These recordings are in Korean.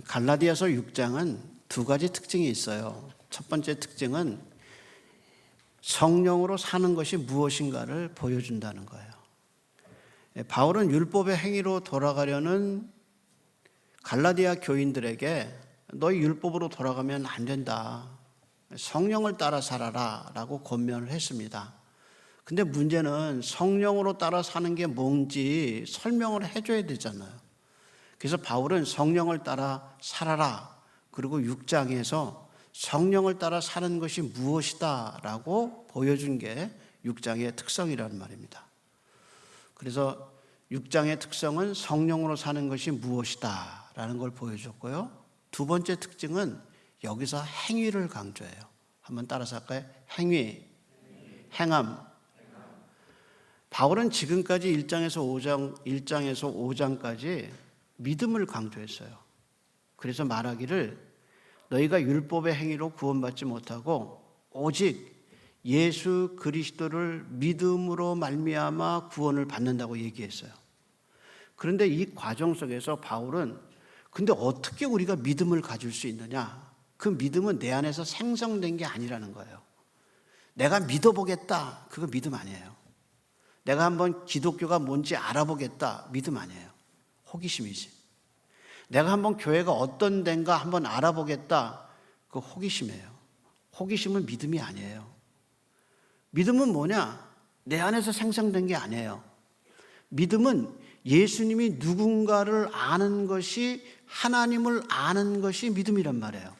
갈라디아서 6장은 두 가지 특징이 있어요. 첫 번째 특징은 성령으로 사는 것이 무엇인가를 보여준다는 거예요. 바울은 율법의 행위로 돌아가려는 갈라디아 교인들에게 너희 율법으로 돌아가면 안 된다. 성령을 따라 살아라 라고 권면을 했습니다. 근데 문제는 성령으로 따라 사는 게 뭔지 설명을 해줘야 되잖아요. 그래서 바울은 성령을 따라 살아라. 그리고 6장에서 성령을 따라 사는 것이 무엇이다 라고 보여준 게 6장의 특성이라는 말입니다. 그래서 6장의 특성은 성령으로 사는 것이 무엇이다 라는 걸 보여줬고요. 두 번째 특징은 여기서 행위를 강조해요. 한번 따라서 할까요? 행위, 행함. 바울은 지금까지 1장에서 5장까지 믿음을 강조했어요. 그래서 말하기를 너희가 율법의 행위로 구원받지 못하고 오직 예수 그리스도를 믿음으로 말미암아 구원을 받는다고 얘기했어요. 그런데 이 과정 속에서 바울은 근데 어떻게 우리가 믿음을 가질 수 있느냐? 그 믿음은 내 안에서 생성된 게 아니라는 거예요. 내가 믿어보겠다. 그거 믿음 아니에요. 내가 한번 기독교가 뭔지 알아보겠다. 믿음 아니에요. 호기심이지. 내가 한번 교회가 어떤 데인가 한번 알아보겠다. 그거 호기심이에요. 호기심은 믿음이 아니에요. 믿음은 뭐냐? 내 안에서 생성된 게 아니에요. 믿음은 예수님이 누군가를 아는 것이, 하나님을 아는 것이 믿음이란 말이에요.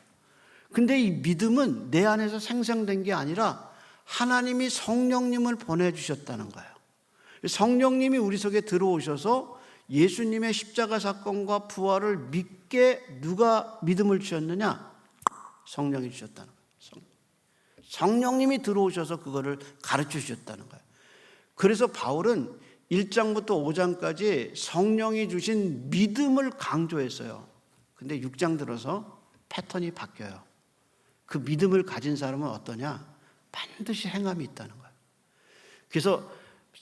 근데 이 믿음은 내 안에서 생성된 게 아니라 하나님이 성령님을 보내주셨다는 거예요. 성령님이 우리 속에 들어오셔서 예수님의 십자가 사건과 부활을 믿게 누가 믿음을 주셨느냐? 성령이 주셨다는 거예요. 성령님이 들어오셔서 그거를 가르쳐 주셨다는 거예요. 그래서 바울은 1장부터 5장까지 성령이 주신 믿음을 강조했어요. 근데 6장 들어서 패턴이 바뀌어요. 그 믿음을 가진 사람은 어떠냐? 반드시 행함이 있다는 거예요. 그래서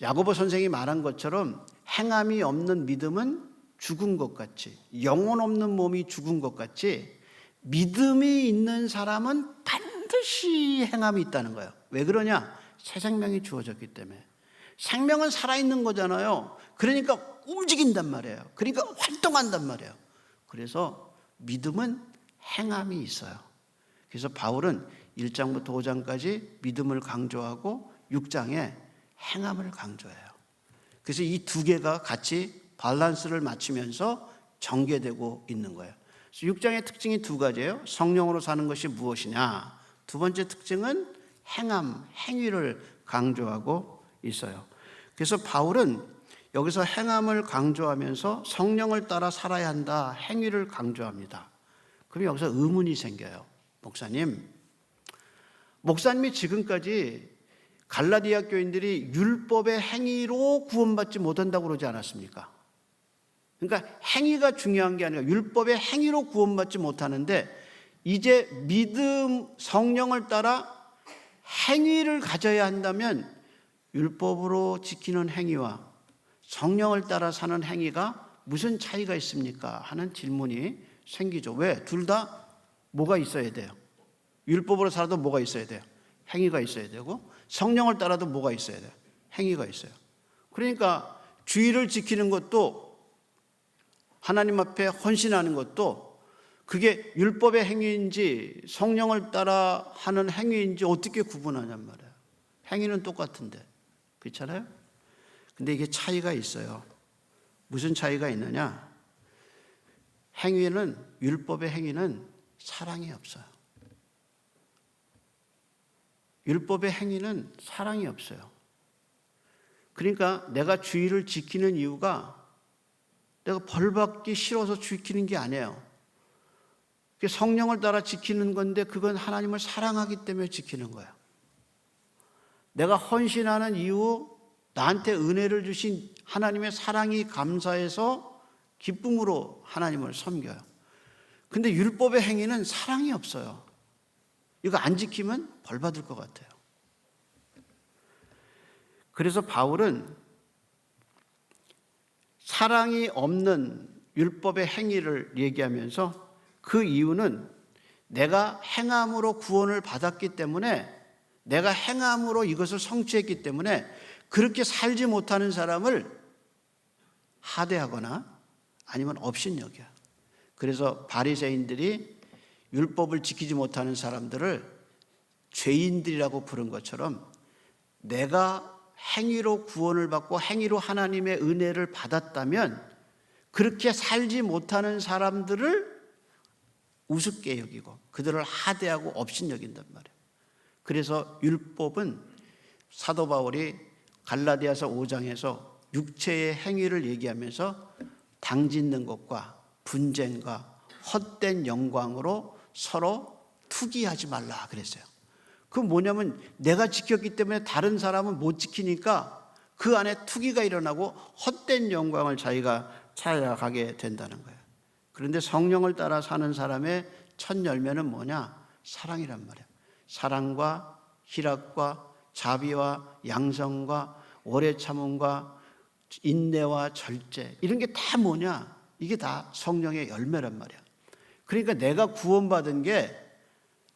야고보 선생이 말한 것처럼 행함이 없는 믿음은 죽은 것 같이, 영혼 없는 몸이 죽은 것 같이 믿음이 있는 사람은 반드시 행함이 있다는 거예요. 왜 그러냐? 새 생명이 주어졌기 때문에. 생명은 살아있는 거잖아요. 그러니까 움직인단 말이에요. 그러니까 활동한단 말이에요. 그래서 믿음은 행함이 있어요. 그래서 바울은 1장부터 5장까지 믿음을 강조하고 6장에 행함을 강조해요. 그래서 이 두 개가 같이 밸런스를 맞추면서 전개되고 있는 거예요. 6장의 특징이 두 가지예요. 성령으로 사는 것이 무엇이냐. 두 번째 특징은 행함, 행위를 강조하고 있어요. 그래서 바울은 여기서 행함을 강조하면서 성령을 따라 살아야 한다, 행위를 강조합니다. 그럼 여기서 의문이 생겨요. 목사님이 지금까지 갈라디아 교인들이 율법의 행위로 구원받지 못한다고 그러지 않았습니까? 그러니까 행위가 중요한 게 아니라 율법의 행위로 구원받지 못하는데 이제 믿음, 성령을 따라 행위를 가져야 한다면 율법으로 지키는 행위와 성령을 따라 사는 행위가 무슨 차이가 있습니까? 하는 질문이 생기죠. 왜? 둘 다 뭐가 있어야 돼요? 율법으로 살아도 뭐가 있어야 돼요? 행위가 있어야 되고 성령을 따라도 뭐가 있어야 돼요? 행위가 있어요. 그러니까 주의를 지키는 것도 하나님 앞에 헌신하는 것도 그게 율법의 행위인지 성령을 따라 하는 행위인지 어떻게 구분하냔 말이에요. 행위는 똑같은데. 그렇잖아요? 근데 이게 차이가 있어요. 무슨 차이가 있느냐? 행위는, 율법의 행위는 사랑이 없어요. 율법의 행위는 사랑이 없어요. 그러니까 내가 주의를 지키는 이유가 내가 벌받기 싫어서 지키는 게 아니에요. 성령을 따라 지키는 건데 그건 하나님을 사랑하기 때문에 지키는 거예요. 내가 헌신하는 이유, 나한테 은혜를 주신 하나님의 사랑이 감사해서 기쁨으로 하나님을 섬겨요. 근데 율법의 행위는 사랑이 없어요. 이거 안 지키면 벌 받을 것 같아요. 그래서 바울은 사랑이 없는 율법의 행위를 얘기하면서 그 이유는 내가 행함으로 구원을 받았기 때문에, 내가 행함으로 이것을 성취했기 때문에 그렇게 살지 못하는 사람을 하대하거나 아니면 업신여겨. 그래서 바리새인들이 율법을 지키지 못하는 사람들을 죄인들이라고 부른 것처럼, 내가 행위로 구원을 받고 행위로 하나님의 은혜를 받았다면 그렇게 살지 못하는 사람들을 우습게 여기고 그들을 하대하고 업신여긴단 말이에요. 그래서 율법은 사도 바울이 갈라디아서 5장에서 육체의 행위를 얘기하면서 당짓는 것과 분쟁과 헛된 영광으로 서로 투기하지 말라 그랬어요. 그 뭐냐면 내가 지켰기 때문에 다른 사람은 못 지키니까 그 안에 투기가 일어나고 헛된 영광을 자기가 찾아가게 된다는 거예요. 그런데 성령을 따라 사는 사람의 첫 열매는 뭐냐? 사랑이란 말이에요. 사랑과 희락과 자비와 양성과 오래 참음과 인내와 절제, 이런 게 다 뭐냐? 이게 다 성령의 열매란 말이야. 그러니까 내가 구원받은 게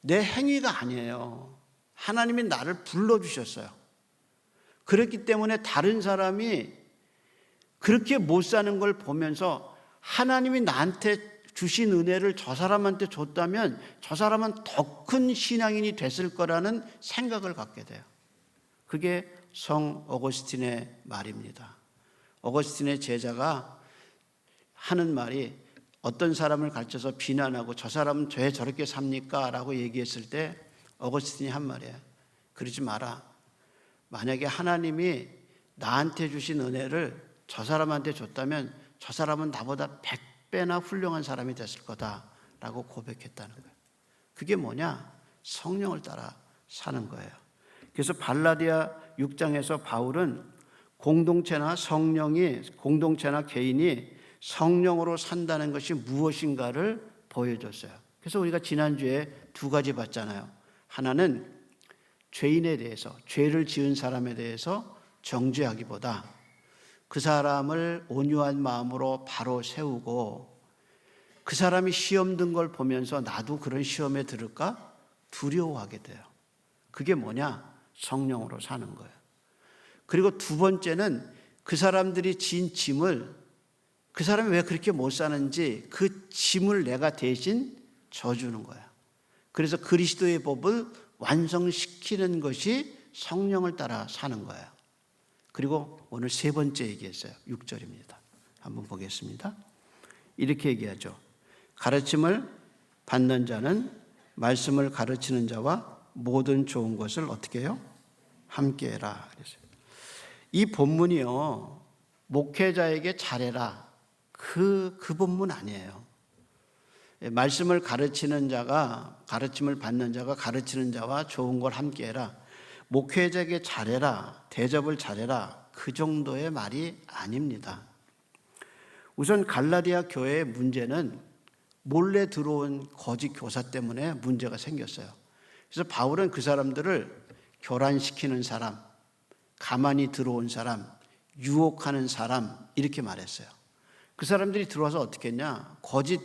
내 행위가 아니에요. 하나님이 나를 불러주셨어요. 그렇기 때문에 다른 사람이 그렇게 못 사는 걸 보면서 하나님이 나한테 주신 은혜를 저 사람한테 줬다면 저 사람은 더 큰 신앙인이 됐을 거라는 생각을 갖게 돼요. 그게 성 어거스틴의 말입니다. 어거스틴의 제자가 하는 말이, 어떤 사람을 가르쳐서 비난하고 저 사람은 왜 저렇게 삽니까? 라고 얘기했을 때 어거스틴이 한 말이에요. 그러지 마라. 만약에 하나님이 나한테 주신 은혜를 저 사람한테 줬다면 저 사람은 나보다 100배나 훌륭한 사람이 됐을 거다라고 고백했다는 거예요. 그게 뭐냐? 성령을 따라 사는 거예요. 그래서 갈라디아 6장에서 바울은 공동체나 개인이 성령으로 산다는 것이 무엇인가를 보여줬어요. 그래서 우리가 지난주에 두 가지 봤잖아요. 하나는 죄인에 대해서, 죄를 지은 사람에 대해서 정죄하기보다 그 사람을 온유한 마음으로 바로 세우고, 그 사람이 시험 든 걸 보면서 나도 그런 시험에 들을까 두려워하게 돼요. 그게 뭐냐? 성령으로 사는 거예요. 그리고 두 번째는 그 사람들이 진 짐을, 그 사람이 왜 그렇게 못 사는지 그 짐을 내가 대신 져주는 거예요. 그래서 그리스도의 법을 완성시키는 것이 성령을 따라 사는 거예요. 그리고 오늘 세 번째 얘기했어요. 6절입니다. 한번 보겠습니다. 이렇게 얘기하죠. 가르침을 받는 자는 말씀을 가르치는 자와 모든 좋은 것을 어떻게 해요? 함께 해라. 그랬어요. 이 본문이요, 목회자에게 잘해라, 그 본문 아니에요. 말씀을 가르치는 자가, 가르침을 받는 자가 가르치는 자와 좋은 걸 함께 해라, 목회자에게 잘해라, 대접을 잘해라, 그 정도의 말이 아닙니다. 우선 갈라디아 교회의 문제는 몰래 들어온 거짓 교사 때문에 문제가 생겼어요. 그래서 바울은 그 사람들을 교란시키는 사람, 가만히 들어온 사람, 유혹하는 사람, 이렇게 말했어요. 그 사람들이 들어와서 어떻게 했냐? 거짓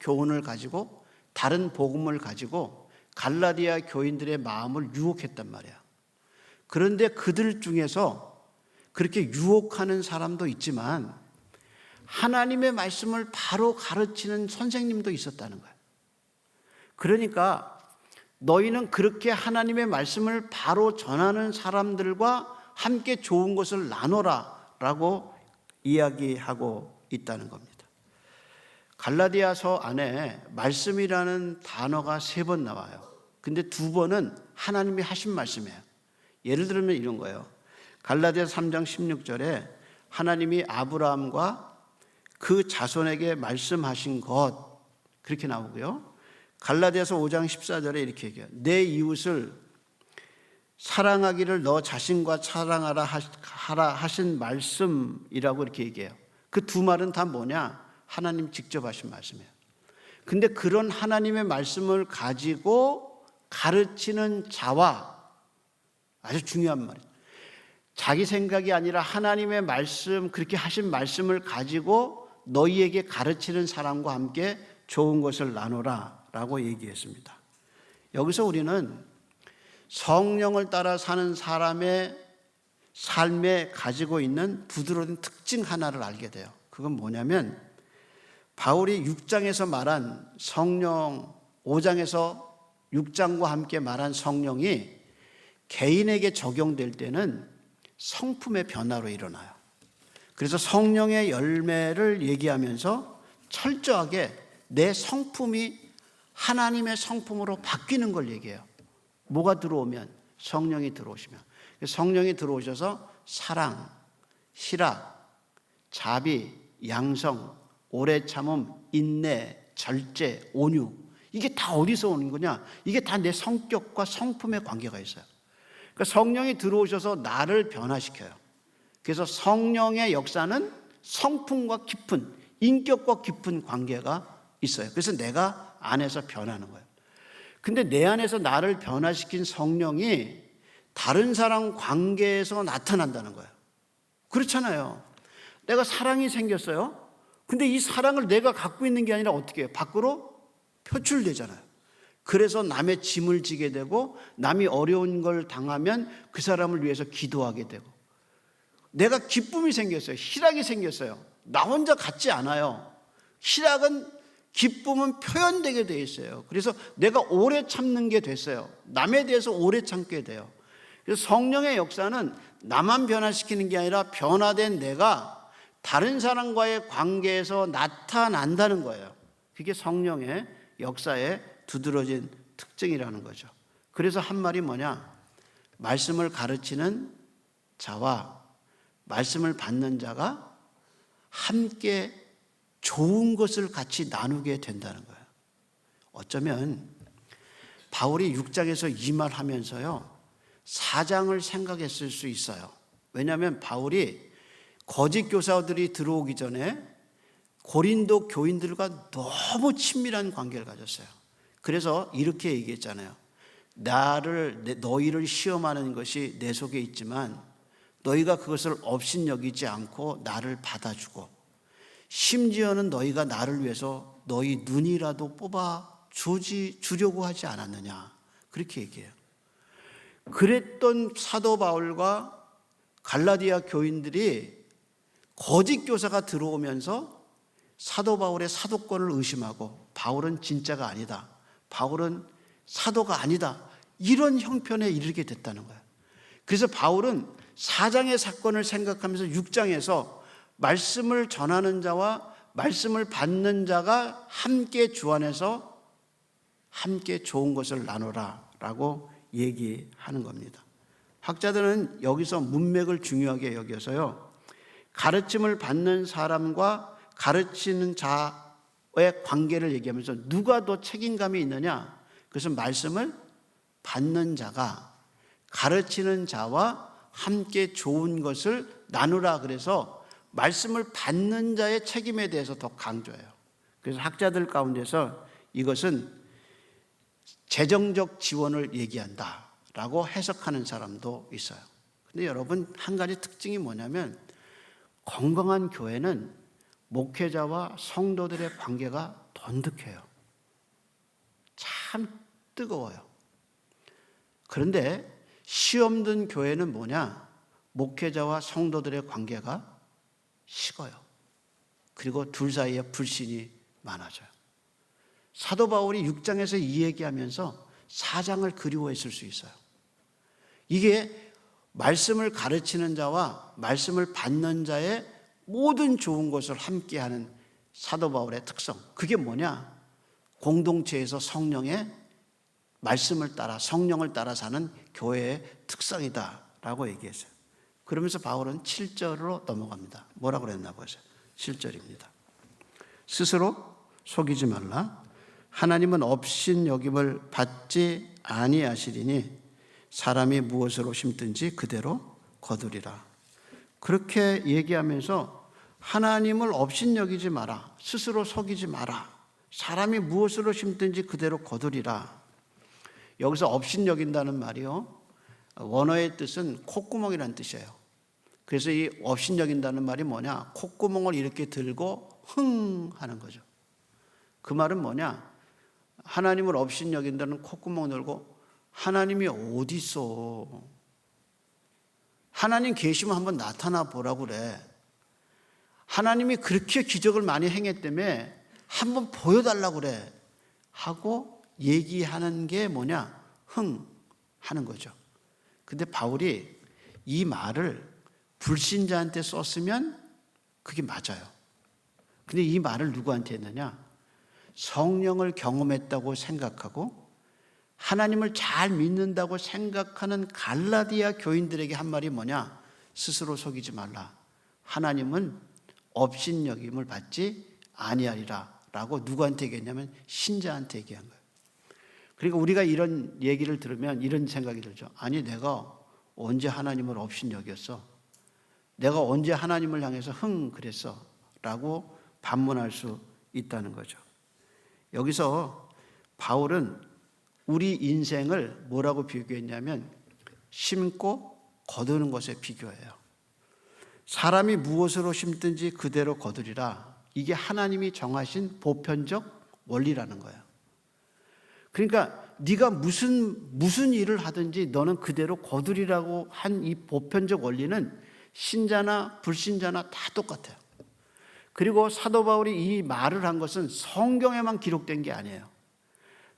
교훈을 가지고, 다른 복음을 가지고 갈라디아 교인들의 마음을 유혹했단 말이야. 그런데 그들 중에서 그렇게 유혹하는 사람도 있지만 하나님의 말씀을 바로 가르치는 선생님도 있었다는 거예요. 그러니까 너희는 그렇게 하나님의 말씀을 바로 전하는 사람들과 함께 좋은 것을 나눠라 라고 이야기하고 있다는 겁니다. 갈라디아서 안에 말씀이라는 단어가 3번 나와요. 근데 2번은 하나님이 하신 말씀이에요. 예를 들면 이런 거예요. 갈라디아서 3장 16절에 하나님이 아브라함과 그 자손에게 말씀하신 것, 그렇게 나오고요. 갈라디아서 5장 14절에 이렇게 얘기해요. 내 이웃을 사랑하기를 너 자신과 사랑하라 하신 말씀이라고 이렇게 얘기해요. 그 두 말은 다 뭐냐? 하나님 직접 하신 말씀이에요. 근데 그런 하나님의 말씀을 가지고 가르치는 자와, 아주 중요한 말이에요. 자기 생각이 아니라 하나님의 말씀, 그렇게 하신 말씀을 가지고 너희에게 가르치는 사람과 함께 좋은 것을 나누라 라고 얘기했습니다. 여기서 우리는 성령을 따라 사는 사람의 삶에 가지고 있는 부드러운 특징 하나를 알게 돼요. 그건 뭐냐면 바울이 6장에서 말한 성령, 5장에서 6장과 함께 말한 성령이 개인에게 적용될 때는 성품의 변화로 일어나요. 그래서 성령의 열매를 얘기하면서 철저하게 내 성품이 하나님의 성품으로 바뀌는 걸 얘기해요. 뭐가 들어오면? 성령이 들어오시면. 성령이 들어오셔서 사랑, 희락, 자비, 양성, 오래 참음, 인내, 절제, 온유, 이게 다 어디서 오는 거냐? 이게 다 내 성격과 성품의 관계가 있어요. 그러니까 성령이 들어오셔서 나를 변화시켜요. 그래서 성령의 역사는 성품과 깊은, 인격과 깊은 관계가 있어요. 그래서 내가 안에서 변하는 거예요. 근데 내 안에서 나를 변화시킨 성령이 다른 사람 관계에서 나타난다는 거예요. 그렇잖아요. 내가 사랑이 생겼어요. 근데 이 사랑을 내가 갖고 있는 게 아니라 어떻게 해요? 밖으로 표출되잖아요. 그래서 남의 짐을 지게 되고 남이 어려운 걸 당하면 그 사람을 위해서 기도하게 되고, 내가 기쁨이 생겼어요. 희락이 생겼어요. 나 혼자 같지 않아요. 희락은, 기쁨은 표현되게 돼 있어요. 그래서 내가 오래 참는 게 됐어요. 남에 대해서 오래 참게 돼요. 그래서 성령의 역사는 나만 변화시키는 게 아니라 변화된 내가 다른 사람과의 관계에서 나타난다는 거예요. 그게 성령의 역사의 두드러진 특징이라는 거죠. 그래서 한 말이 뭐냐? 말씀을 가르치는 자와 말씀을 받는 자가 함께 좋은 것을 같이 나누게 된다는 거예요. 어쩌면 바울이 6장에서 이 말 하면서요, 4장을 생각했을 수 있어요. 왜냐하면 바울이 거짓 교사들이 들어오기 전에 고린도 교인들과 너무 친밀한 관계를 가졌어요. 그래서 이렇게 얘기했잖아요. 너희를 시험하는 것이 내 속에 있지만 너희가 그것을 업신여기지 않고 나를 받아주고, 심지어는 너희가 나를 위해서 너희 눈이라도 뽑아 주려고 하지 않았느냐, 그렇게 얘기해요. 그랬던 사도 바울과 갈라디아 교인들이 거짓 교사가 들어오면서 사도 바울의 사도권을 의심하고, 바울은 진짜가 아니다, 바울은 사도가 아니다, 이런 형편에 이르게 됐다는 거예요. 그래서 바울은 4장의 사건을 생각하면서 6장에서 말씀을 전하는 자와 말씀을 받는 자가 함께 주 안에서 함께 좋은 것을 나누라 라고 얘기하는 겁니다. 학자들은 여기서 문맥을 중요하게 여겨서요, 가르침을 받는 사람과 가르치는 자의 관계를 얘기하면서 누가 더 책임감이 있느냐? 그것은 말씀을 받는 자가 가르치는 자와 함께 좋은 것을 나누라, 그래서 말씀을 받는 자의 책임에 대해서 더 강조해요. 그래서 학자들 가운데서 이것은 재정적 지원을 얘기한다라고 해석하는 사람도 있어요. 근데 여러분, 한 가지 특징이 뭐냐면 건강한 교회는 목회자와 성도들의 관계가 돈득해요. 참 뜨거워요. 그런데 시험 든 교회는 뭐냐? 목회자와 성도들의 관계가 식어요. 그리고 둘 사이에 불신이 많아져요. 사도 바울이 6장에서 이 얘기하면서 4장을 그리워했을 수 있어요. 이게 말씀을 가르치는 자와 말씀을 받는 자의 모든 좋은 것을 함께하는 사도 바울의 특성, 그게 뭐냐? 공동체에서 성령의 말씀을 따라, 성령을 따라 사는 교회의 특성이다라고 얘기했어요. 그러면서 바울은 7절로 넘어갑니다. 뭐라고 그랬나 보세요. 7절입니다. 스스로 속이지 말라. 하나님은 업신여김을 받지 아니하시리니 사람이 무엇으로 심든지 그대로 거두리라. 그렇게 얘기하면서 하나님을 업신여기지 마라, 스스로 속이지 마라, 사람이 무엇으로 심든지 그대로 거두리라. 여기서 업신여긴다는 말이요, 원어의 뜻은 콧구멍이라는 뜻이에요. 그래서 이 업신여긴다는 말이 뭐냐? 콧구멍을 이렇게 들고 흥 하는 거죠. 그 말은 뭐냐? 하나님을 업신여긴다는 콧구멍 열고 하나님이 어디 있어? 하나님 계시면 한번 나타나 보라고 그래. 하나님이 그렇게 기적을 많이 행했다며 한번 보여달라고 그래. 하고 얘기하는 게 뭐냐? 하는 거죠. 근데 바울이 이 말을 불신자한테 썼으면 그게 맞아요. 근데 이 말을 누구한테 했느냐? 성령을 경험했다고 생각하고 하나님을 잘 믿는다고 생각하는 갈라디아 교인들에게 한 말이 뭐냐? 스스로 속이지 말라. 하나님은 업신여김을 받지 아니하리라 라고 누구한테 얘기했냐면 신자한테 얘기한 거예요. 그러니까 우리가 이런 얘기를 들으면 이런 생각이 들죠. 아니 내가 언제 하나님을 업신여겼어? 내가 언제 하나님을 향해서 그랬어? 라고 반문할 수 있다는 거죠. 여기서 바울은 우리 인생을 뭐라고 비교했냐면 심고 거두는 것에 비교해요. 사람이 무엇으로 심든지 그대로 거두리라. 이게 하나님이 정하신 보편적 원리라는 거예요. 그러니까 네가 무슨 일을 하든지 너는 그대로 거두리라고 한 이 보편적 원리는 신자나 불신자나 다 똑같아요. 그리고 사도 바울이 이 말을 한 것은 성경에만 기록된 게 아니에요.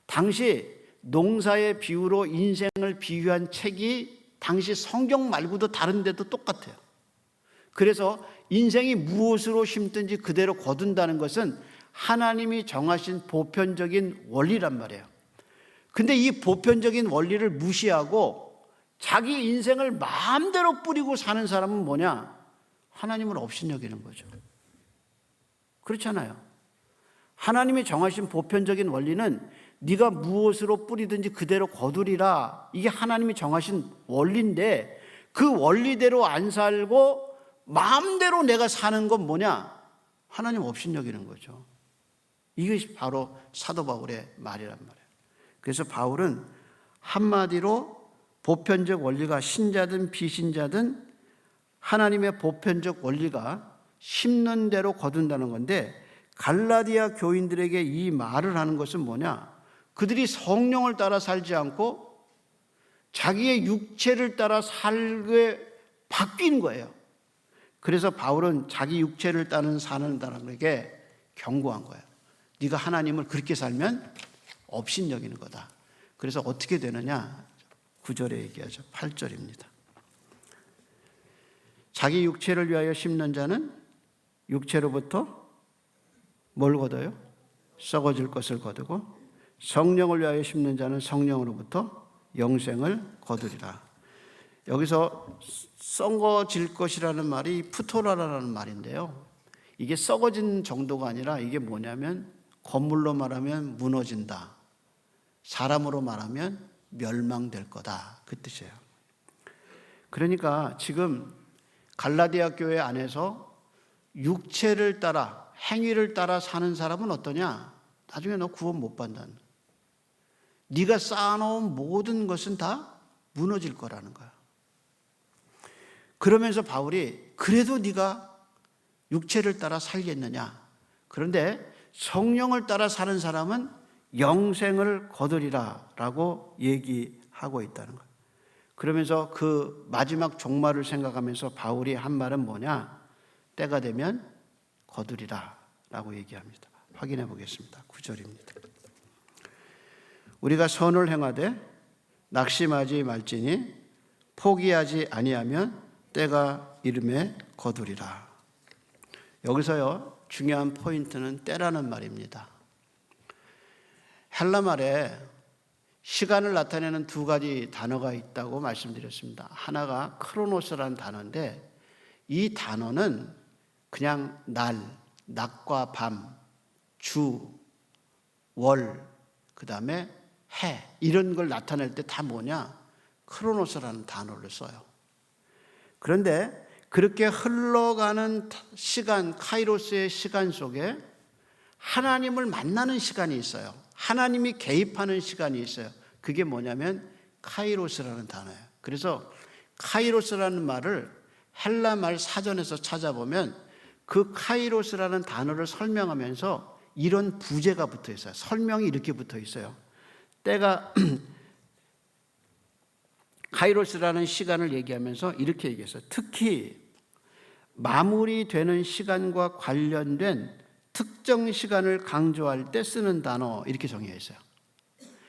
당시 농사의 비유로 인생을 비유한 책이 당시 성경 말고도 다른 데도 똑같아요. 그래서 인생이 무엇으로 심든지 그대로 거둔다는 것은 하나님이 정하신 보편적인 원리란 말이에요. 근데 이 보편적인 원리를 무시하고 자기 인생을 마음대로 뿌리고 사는 사람은 뭐냐? 하나님을 업신여기는 거죠. 그렇잖아요. 하나님이 정하신 보편적인 원리는 네가 무엇으로 뿌리든지 그대로 거두리라. 이게 하나님이 정하신 원리인데 그 원리대로 안 살고 마음대로 내가 사는 건 뭐냐? 하나님 업신여기는 거죠. 이것이 바로 사도 바울의 말이란 말이에요. 그래서 바울은 한마디로 보편적 원리가 신자든 비신자든 하나님의 보편적 원리가 심는 대로 거둔다는 건데 갈라디아 교인들에게 이 말을 하는 것은 뭐냐? 그들이 성령을 따라 살지 않고 자기의 육체를 따라 살게 바뀐 거예요. 그래서 바울은 자기 육체를 따라 사는 사람에게 경고한 거예요. 네가 하나님을 그렇게 살면 업신여기는 거다. 그래서 어떻게 되느냐? 9절에 얘기하죠. 8절입니다. 자기 육체를 위하여 심는 자는 육체로부터 뭘 거둬요? 썩어질 것을 거두고 성령을 위하여 심는 자는 성령으로부터 영생을 거두리라. 여기서 썩어질 것이라는 말이 푸토라라는 말인데요. 이게 썩어진 정도가 아니라 이게 뭐냐면 건물로 말하면 무너진다. 사람으로 말하면 멸망될 거다. 그 뜻이에요. 그러니까 지금 갈라디아 교회 안에서 육체를 따라 행위를 따라 사는 사람은 어떠냐? 나중에 너 구원 못 받는다. 네가 쌓아놓은 모든 것은 다 무너질 거라는 거야. 그러면서 바울이 그래도 네가 육체를 따라 살겠느냐? 그런데 성령을 따라 사는 사람은 영생을 거두리라 라고 얘기하고 있다는 거예요. 그러면서 그 마지막 종말을 생각하면서 바울이 한 말은 뭐냐? 때가 되면 거두리라 라고 얘기합니다. 확인해 보겠습니다. 9절입니다. 우리가 선을 행하되 낙심하지 말지니 포기하지 아니하면 때가 이름에 거두리라. 여기서요 중요한 포인트는 때라는 말입니다. 헬라 말에 시간을 나타내는 두 가지 단어가 있다고 말씀드렸습니다. 하나가 크로노스라는 단어인데 이 단어는 그냥 날, 낮과 밤, 주, 월, 그 다음에 해 이런 걸 나타낼 때 다 뭐냐? 크로노스라는 단어를 써요. 그런데 그렇게 흘러가는 시간, 카이로스의 시간 속에 하나님을 만나는 시간이 있어요. 하나님이 개입하는 시간이 있어요. 그게 뭐냐면 카이로스라는 단어예요. 그래서 카이로스라는 말을 헬라 말 사전에서 찾아보면 그 카이로스라는 단어를 설명하면서 이런 부제가 붙어 있어요. 설명이 이렇게 붙어 있어요. 때가 카이로스라는 시간을 얘기하면서 이렇게 얘기했어요. 특히 마무리되는 시간과 관련된 특정 시간을 강조할 때 쓰는 단어 이렇게 정의해 있어요.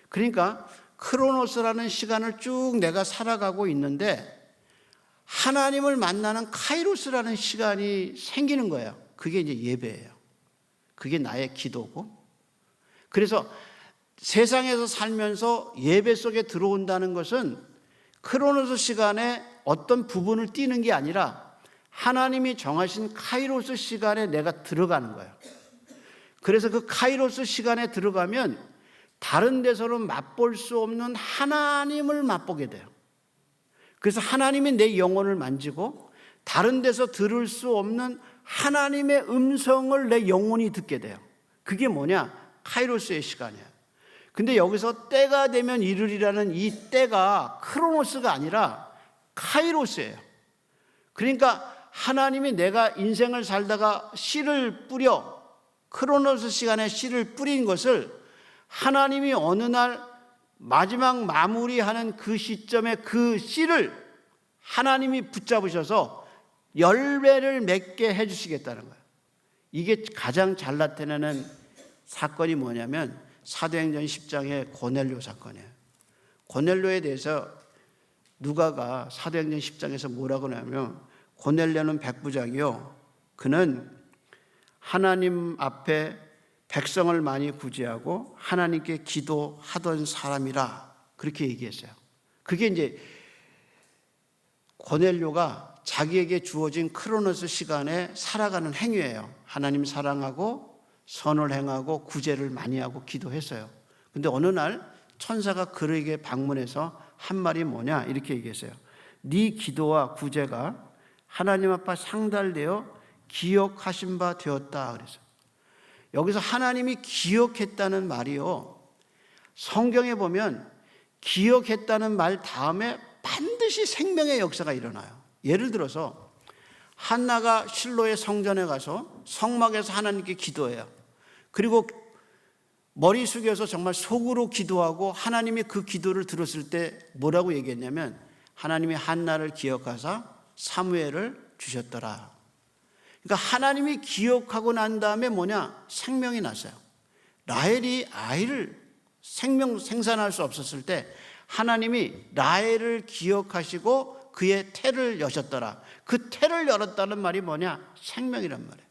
그러니까 크로노스라는 시간을 쭉 내가 살아가고 있는데 하나님을 만나는 카이로스라는 시간이 생기는 거예요. 그게 이제 예배예요. 그게 나의 기도고, 그래서 세상에서 살면서 예배 속에 들어온다는 것은 크로노스 시간에 어떤 부분을 띄는 게 아니라 하나님이 정하신 카이로스 시간에 내가 들어가는 거예요. 그래서 그 카이로스 시간에 들어가면 다른 데서는 맛볼 수 없는 하나님을 맛보게 돼요. 그래서 하나님이 내 영혼을 만지고 다른 데서 들을 수 없는 하나님의 음성을 내 영혼이 듣게 돼요. 그게 뭐냐? 카이로스의 시간이에요. 근데 여기서 때가 되면 이르리라는 이 때가 크로노스가 아니라 카이로스예요. 그러니까 하나님이 내가 인생을 살다가 씨를 뿌려, 크로노스 시간에 씨를 뿌린 것을 하나님이 어느 날 마지막 마무리하는 그 시점에 그 씨를 하나님이 붙잡으셔서 열매를 맺게 해주시겠다는 거예요. 이게 가장 잘 나타내는 사건이 뭐냐면 사도행전 10장의 고넬료 사건이에요. 고넬료에 대해서 누가가 사도행전 10장에서 뭐라고 하냐면 고넬료는 백부장이요, 그는 하나님 앞에 백성을 많이 구제하고 하나님께 기도하던 사람이라, 그렇게 얘기했어요. 그게 이제 고넬료가 자기에게 주어진 크로노스 시간에 살아가는 행위예요. 하나님 사랑하고 선을 행하고 구제를 많이 하고 기도했어요. 근데 어느 날 천사가 그에게 방문해서 한 말이 뭐냐 이렇게 얘기했어요. 네 기도와 구제가 하나님 앞에 상달되어 기억하신 바 되었다 그래서. 여기서 하나님이 기억했다는 말이요, 성경에 보면 기억했다는 말 다음에 반드시 생명의 역사가 일어나요. 예를 들어서 한나가 실로의 성전에 가서 성막에서 하나님께 기도해요. 그리고 머리 숙여서 정말 속으로 기도하고 하나님이 그 기도를 들었을 때 뭐라고 얘기했냐면 하나님이 한나를 기억하사 사무엘을 주셨더라. 그러니까 하나님이 기억하고 난 다음에 뭐냐? 생명이 났어요. 라헬이 아이를 생산할 수 없었을 때 하나님이 라헬을 기억하시고 그의 태를 여셨더라. 그 태를 열었다는 말이 뭐냐? 생명이란 말이에요.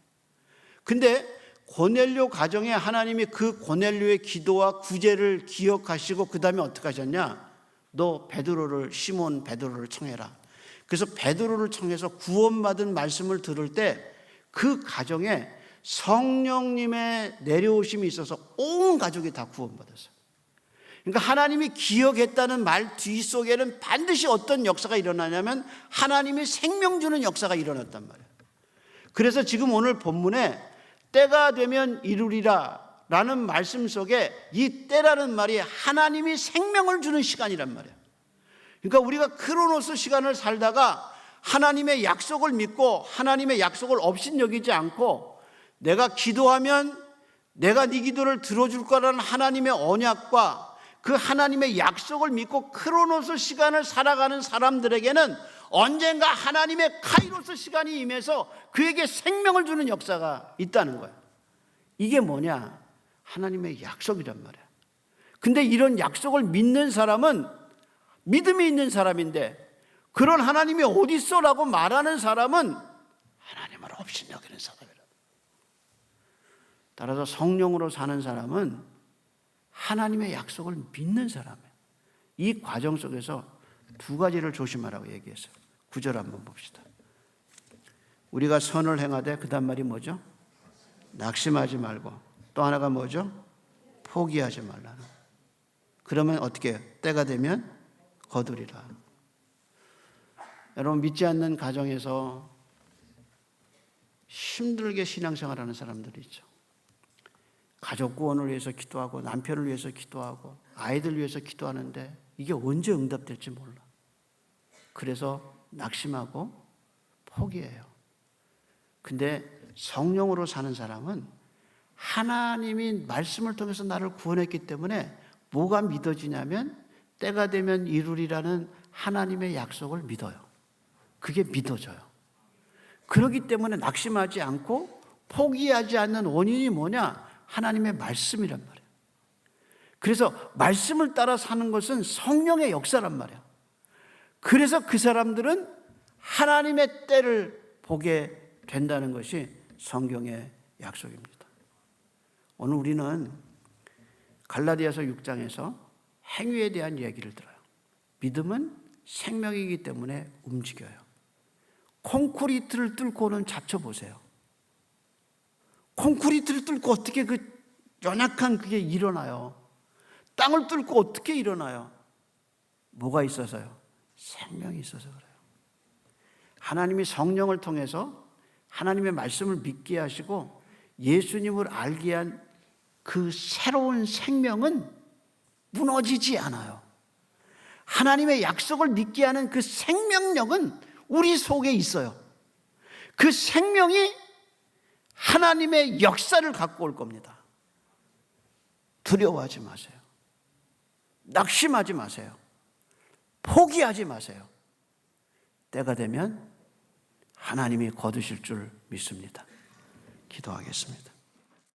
근데 고넬료 가정에 하나님이 그 고넬료의 기도와 구제를 기억하시고 그 다음에 어떻게 하셨냐? 너 시몬 베드로를 청해라. 그래서 베드로를 청해서 구원받은 말씀을 들을 때 그 가정에 성령님의 내려오심이 있어서 온 가족이 다 구원받았어요. 그러니까 하나님이 기억했다는 말 뒤속에는 반드시 어떤 역사가 일어나냐면 하나님이 생명 주는 역사가 일어났단 말이에요. 그래서 지금 오늘 본문에 때가 되면 이루리라 라는 말씀 속에 이 때라는 말이 하나님이 생명을 주는 시간이란 말이에요. 그러니까 우리가 크로노스 시간을 살다가 하나님의 약속을 믿고 하나님의 약속을 업신여기지 않고 내가 기도하면 내가 네 기도를 들어줄 거라는 하나님의 언약과 그 하나님의 약속을 믿고 크로노스 시간을 살아가는 사람들에게는 언젠가 하나님의 카이로스 시간이 임해서 그에게 생명을 주는 역사가 있다는 거예요. 이게 뭐냐? 하나님의 약속이란 말이야. 근데 이런 약속을 믿는 사람은 믿음이 있는 사람인데 그런 하나님이 어디 있어라고 말하는 사람은 하나님을 업신여기는 사람이라. 따라서 성령으로 사는 사람은 하나님의 약속을 믿는 사람이에요. 이 과정 속에서 두 가지를 조심하라고 얘기했어요. 9절 한번 봅시다. 우리가 선을 행하되, 그 다음 말이 뭐죠? 낙심하지 말고, 또 하나가 뭐죠? 포기하지 말라는. 그러면 어떻게 해요? 때가 되면 거두리라. 여러분, 믿지 않는 가정에서 힘들게 신앙생활하는 사람들이 있죠. 가족 구원을 위해서 기도하고 남편을 위해서 기도하고 아이들 위해서 기도하는데 이게 언제 응답될지 몰라. 그래서 낙심하고 포기해요. 근데 성령으로 사는 사람은 하나님이 말씀을 통해서 나를 구원했기 때문에 뭐가 믿어지냐면 때가 되면 이루리라는 하나님의 약속을 믿어요. 그게 믿어져요. 그렇기 때문에 낙심하지 않고 포기하지 않는 원인이 뭐냐? 하나님의 말씀이란 말이에요. 그래서 말씀을 따라 사는 것은 성령의 역사란 말이에요. 그래서 그 사람들은 하나님의 때를 보게 된다는 것이 성경의 약속입니다. 오늘 우리는 갈라디아서 6장에서 행위에 대한 얘기를 들어요. 믿음은 생명이기 때문에 움직여요. 콘크리트를 뚫고는 잡쳐보세요. 콘크리트를 뚫고 어떻게 그 연약한 그게 일어나요? 땅을 뚫고 어떻게 일어나요? 뭐가 있어서요? 생명이 있어서 그래요. 하나님이 성령을 통해서 하나님의 말씀을 믿게 하시고 예수님을 알게 한 그 새로운 생명은 무너지지 않아요. 하나님의 약속을 믿게 하는 그 생명력은 우리 속에 있어요. 그 생명이 하나님의 역사를 갖고 올 겁니다. 두려워하지 마세요. 낙심하지 마세요. 포기하지 마세요. 때가 되면 하나님이 거두실 줄 믿습니다. 기도하겠습니다.